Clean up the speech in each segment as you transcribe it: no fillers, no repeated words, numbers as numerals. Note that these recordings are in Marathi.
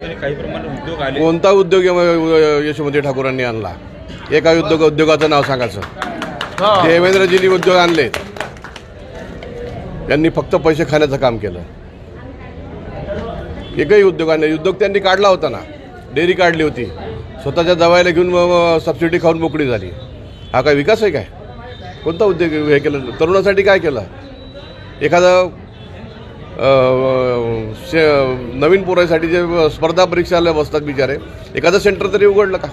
काही प्रमाणात उद्योग आले। कोणता उद्योग यशोमती ठाकूरांनी आणला? एका उद्योगाचं नाव सांगायचं। देवेंद्रजींनी उद्योग आणले, त्यांनी फक्त पैसे खाण्याचं काम केलं। एकही उद्योगाने उद्योग त्यांनी काढला होता ना, डेअरी काढली होती, स्वतःच्या जवायला घेऊन सबसिडी खाऊन मोकळी झाली। हा काय विकास आहे? काय कोणता उद्योग हे केलं? तरुणासाठी काय केलं? एखादा नवीन पोरासाठी जे स्पर्धा परीक्षाला बसतात बिचारे, एखादं सेंटर तरी उघडलं का?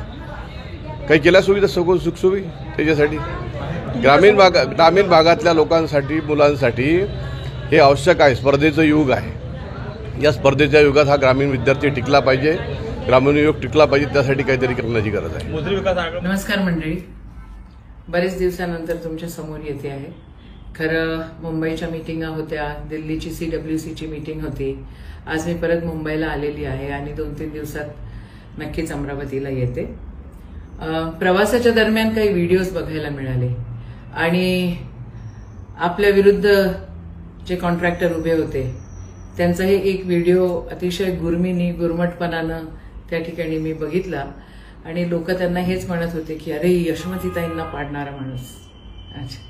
काही केल्या सुविधा सुखसुवी त्याच्यासाठी? ग्रामीण भागातल्या लोकांसाठी, मुलांसाठी हे आवश्यक आहे। स्पर्धेचं युग आहे, या स्पर्धेच्या युगात हा ग्रामीण विद्यार्थी टिकला पाहिजे, ग्रामीण युवक टिकला पाहिजे, त्यासाठी काहीतरी करण्याची गरज आहे। नमस्कार मंडळी, बरेच दिवसानंतर तुमच्या समोर येते आहे। खरं मुंबईच्या मीटिंगा होत्या, दिल्लीची CWCची मीटिंग होती, आज मी परत मुंबईला आलेली आहे आणि 2-3 दिवसात नक्कीच अमरावतीला येते। प्रवासाच्या दरम्यान काही व्हिडिओज बघायला मिळाले आणि आपल्या विरुद्ध जे कॉन्ट्रॅक्टर उभे होते त्यांचा हे एक व्हिडिओ अतिशय गुरमटपणानं त्या ठिकाणी मी बघितला आणि लोक त्यांना हेच म्हणत होते की अरे यशोमतीताईंना पाडणारा माणूस। अच्छा,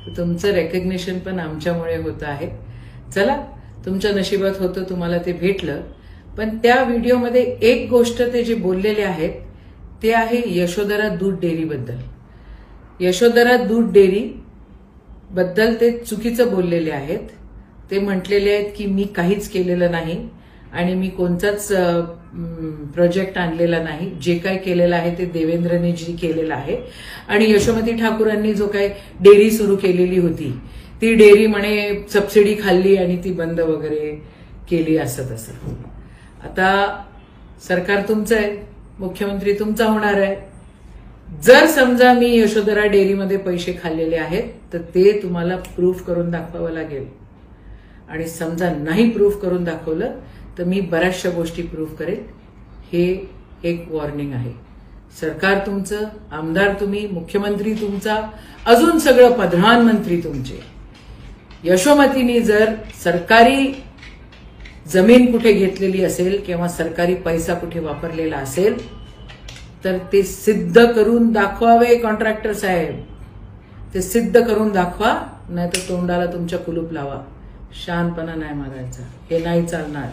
तुमचं रेकग्निशन पण आमच्यामुळे होतं आहे। चला, तुमच्या नशिबात होतं, तुम्हाला ते भेटलं। पण त्या व्हिडिओमध्ये एक गोष्ट ते जे बोललेले आहेत ते आहे यशोधरा दूध डेअरी बद्दल। यशोधरा दूध डेअरी बद्दल ते चुकीचं बोललेले आहेत। ते म्हटलेले आहेत की मी काहीच केलेलं नाही आणि मी कोणताच प्रोजेक्ट आणलेला नाही, जे काय केलेलं आहे ते देवेंद्रने जी केलेलं आहे आणि यशोमती ठाकूरांनी जो काय डेअरी सुरू केलेली होती ती डेअरी म्हणे सबसिडी खाल्ली आणि ती बंद वगैरे केली, असं तसं। आता सरकार तुमचं आहे, मुख्यमंत्री तुमचा होणार आहे। जर समजा मी यशोधरा डेअरीमध्ये पैसे खाल्लेले आहेत तर ते तुम्हाला प्रूफ करून दाखवावं लागेल आणि समजा नाही प्रूफ करून दाखवलं तर मी बऱ्याचशा गोष्टी प्रूफ करेल। हे एक वॉर्निंग आहे। सरकार तुमचं, आमदार तुम्ही, मुख्यमंत्री तुमचा, अजून सगळं प्रधानमंत्री तुमचे। यशोमतीने जर सरकारी जमीन कुठे घेतलेली असेल किंवा सरकारी पैसा कुठे वापरलेला असेल तर ते सिद्ध करून दाखवावे कॉन्ट्रॅक्टर साहेब, ते सिद्ध करून दाखवा, नाहीतर तोंडाला तुमच्या कुलूप लावा। शहाणपणा नाही मागायचा, हे नाही चालणार।